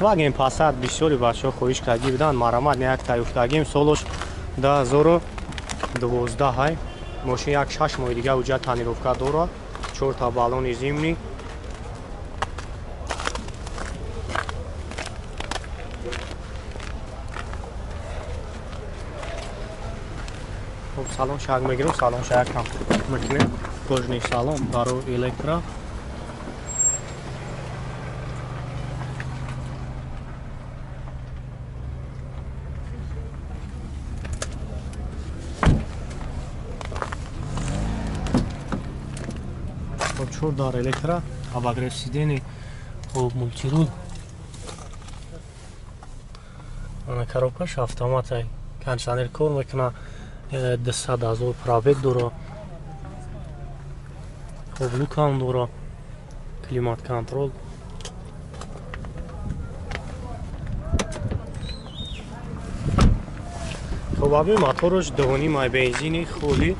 Volkswagen Passat бисёри бачаҳо хоҳиш карда буданд марамат як тайёфтагим солош 2012 ҳай мошин як 6 моҳи дига ҳуҷҷат танировка дорад 4 та баллони зимнӣ салон шак мегирем салон шак ҳам мекунем кожни салон барои электро чор дар электро обогрев сидени хуб мультирул ана коробкаш автоматай кондиционер кор мекуна 200 000 пробег дора хуб лукам дора климат контрол хуб аби мотораш дувони май бензини хули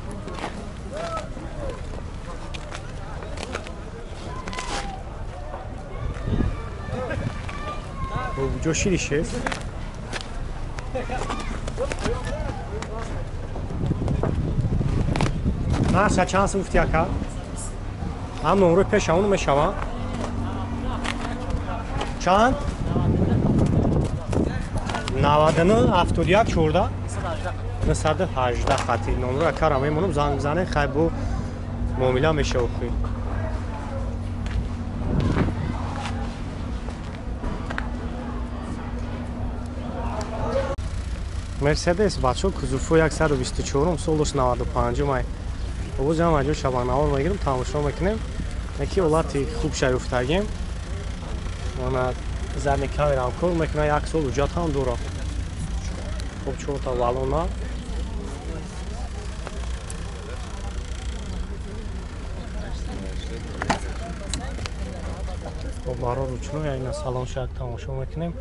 جوشیدی شیف نه چند سوفتی اکا هم نمره پیش همونو میشوم چند 99 71 14 918 خطی نمره اکا را میمونم زنگ بزنه خیلی بو معامله میشه اخوی Mercedes бачо кузуфу 124 солош 95 май оз ҳам аҷо шабанавор мегирем тамошо мекунем яки ҳолати хуб шаюфтагем ана задни камерам кор мекуна як сол ҳуҷҷат ҳам дора хуб 4 та валона хуб баро ручно яйна салон шак тамошо мекунем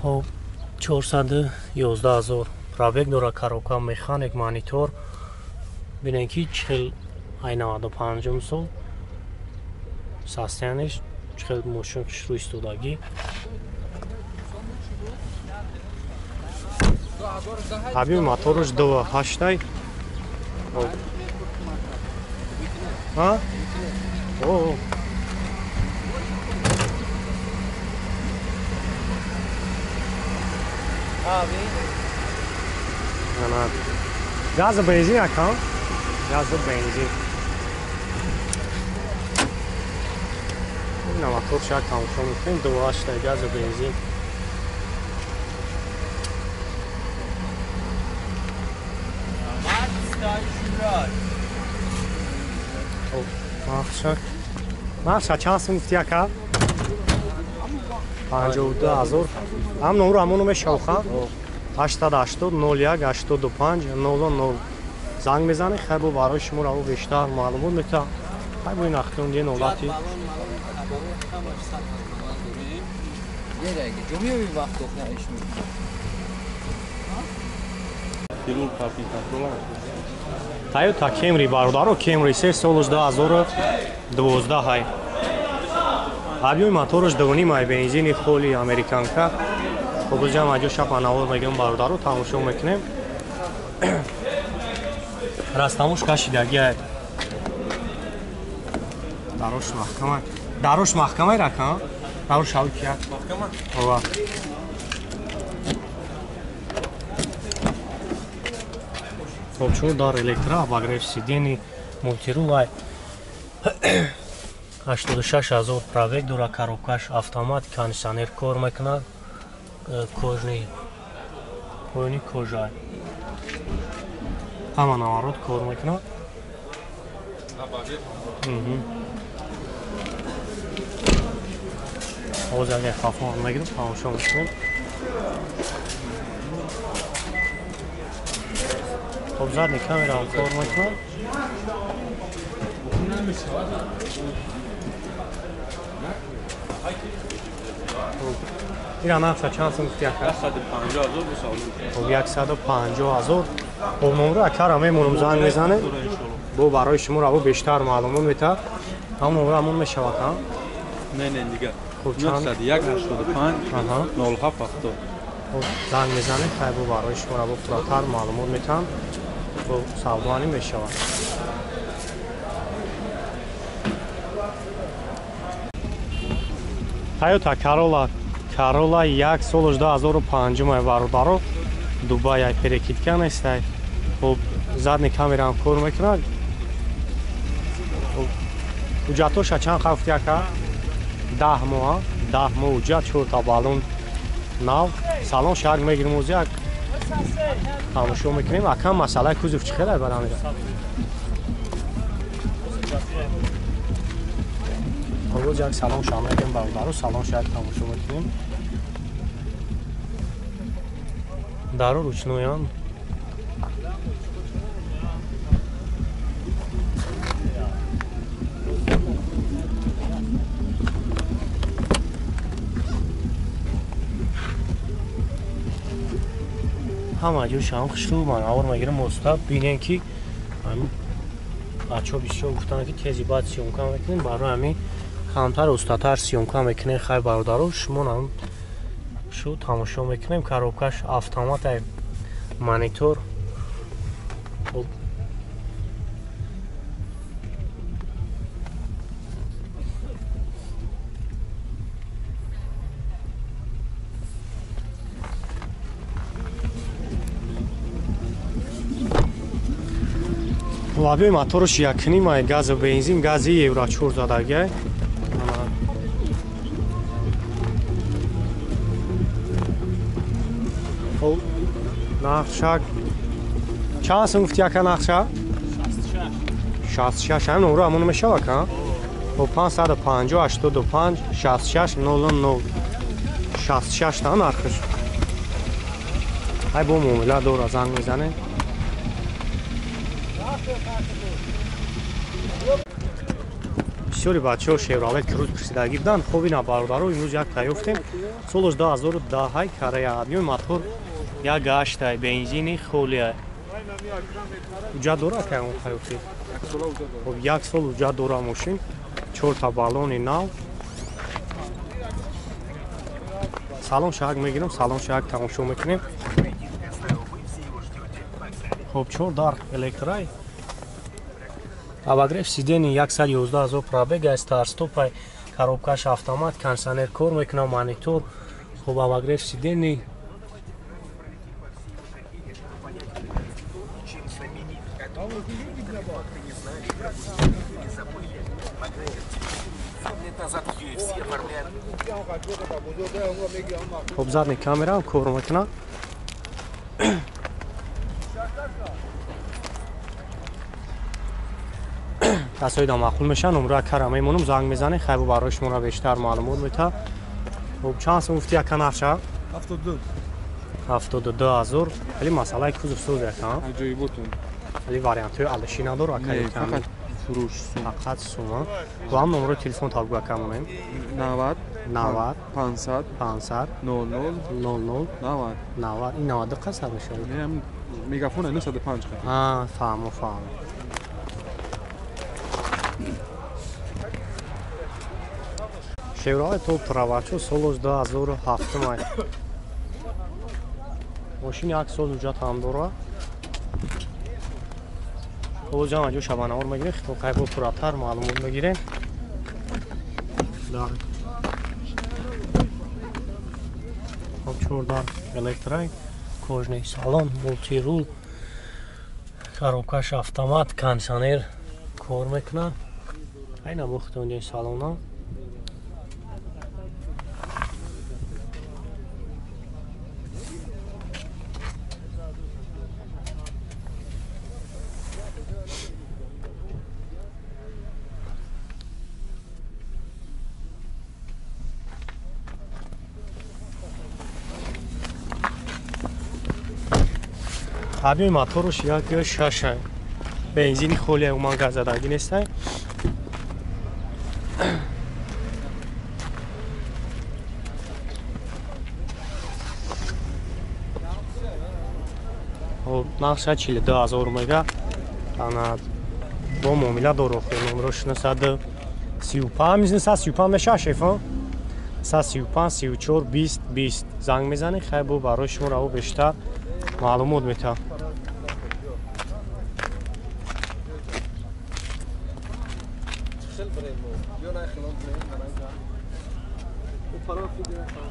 خب 411,000 пробег дора коробка механик монитор бинен ки 40 ай 95 сол состояниш 40 мошин шурӯ истодагӣ аби мотораш 28 ай ها اوه انا گاز بنزین اکام گاز بنزین این موتور شاید تماشا میکنیم 28 تا گاز بنزین ماخشا چند سوفتی اکا 52,000 هم نمرو همونو میشوخم 880 01 85 00 زنگ میزنی خیلی با برای شما رو بیشتر معلومات میتونم خیلی با این اختیون دیگه نولاتی Toyota Camry бародаро Camry 3 солаш 2012 ҳай объёми мотораш 2.5 май бензини холи американка хуб ҷам аҷо шапанавор мегирем бародаро тамошо мекунем растамош кашидаги ай дарош маҳкамай ракам дарош ҳави кия маҳкама خب چون دار الکترا обогрев сидени мультирул 86,000 пробег дора коробкаш автомат кондиционер кор мекунад кожни поёни кожа ҳама наворот кор мекунад ҳозир агар хафон мегирем тамошо мекунем خب задни камера кор мекунад اینا نفسه چند سن گفتی اکر؟ 150,000 bu salon. خب 150,000 خب نمره اکر همه مونم زنگ میزنه بو برای شما رو بیشتر معلومون میته هم نمره همون میشه وقتا نه دیگه خب چند 985 0770 خب زنگ میزنه خیلی بو برای شما رو فراتر معلومون میتن بو سودانی میشه Toyota Corolla 1 سال 2005 май вародаро Дубай як перекидкан аст. Хоб задни камерам кор мекунад. Уҷатоша чанд хафт яка 10 моҳ уҷат 4 та балон нав салон шарк мегирим оз як тамошо мекунем акам масъалаи кузов чӣ хеле барамира ҳозир як салон шам мегирем бародаро салон шарк тамошо мекунем даро ручноян ҳама ҷо шам хушрӯ ман авор мегирам остаб бинем ки ҳамин бачаҳо бисёр гуфтанд ки тези баъд сёмка мекунем барои ҳамин камтар устатар сёмка мекунем хай бародаро шумо нам шу тамошо мекунем коробкаш автоматай монитор лабиёи моторош якнимай газу бензин гази евро 4 задагай нақша чанд сум гуфти яка нақша 66 ҳамин номро ҳамон мешавад ка 550 85 66 00 66 та нархш ай бо муомила дора занг мезане бисёри бачаҳо Chevrolet Cruze пурсидагӣ буданд хоб ина бародаро имрӯз як та ёфтем соли 2010 Корея абиёи мотор як гаштай бензини холия уҷат дора ка он та ёфтед хоб як сол уҷат дора мошин 4 та балони нав салон шак мегирам салон шак тамошо мекунем хоб 4 дар электрай Обогрев сидени 111,000 пробега старт-стопай коробкаш автомат кондиционер кор мекуна монитор хоб обогрев сидени хоб задни камера кор мекуна کسایی دام معقول میشن نمره کرم میمونم زنگ میزنه خیلی برای شما را بیشتر معلومات میده خب چند سو گفتی یک نقشه 72,000 ولی مسئله کوزو سوز یکم جایی بودم ولی واریانت های علشی نداره اکایی کم فقط فروش فقط سوما و هم نمره تلفن تابگو یکمونیم 90 500 00 90 این 90 قصر میشه میگافون 95 فهمو Chevrolet Top Pravaccio solos 2007 май мошин як сол уҷат ҳам дора ҳозир ҷама ҷо шабанавор мегирем хитоқай бо пурратар маълумот мегирем хоб 4 дар электрай кожаи салон мултирул коробкаш автомат кондиционер кор мекунад айна бохтондии салона ҳабиёи моторош як шаша бензини холия уман газадагӣ нестай خب نقشه 42000 مگا انا با معامله دارو نمرش 935 میزنی 135 میشه شفا 135 34 20 20 زنگ میزنی خیلی بو برای شما رو بیشتر معلومات میده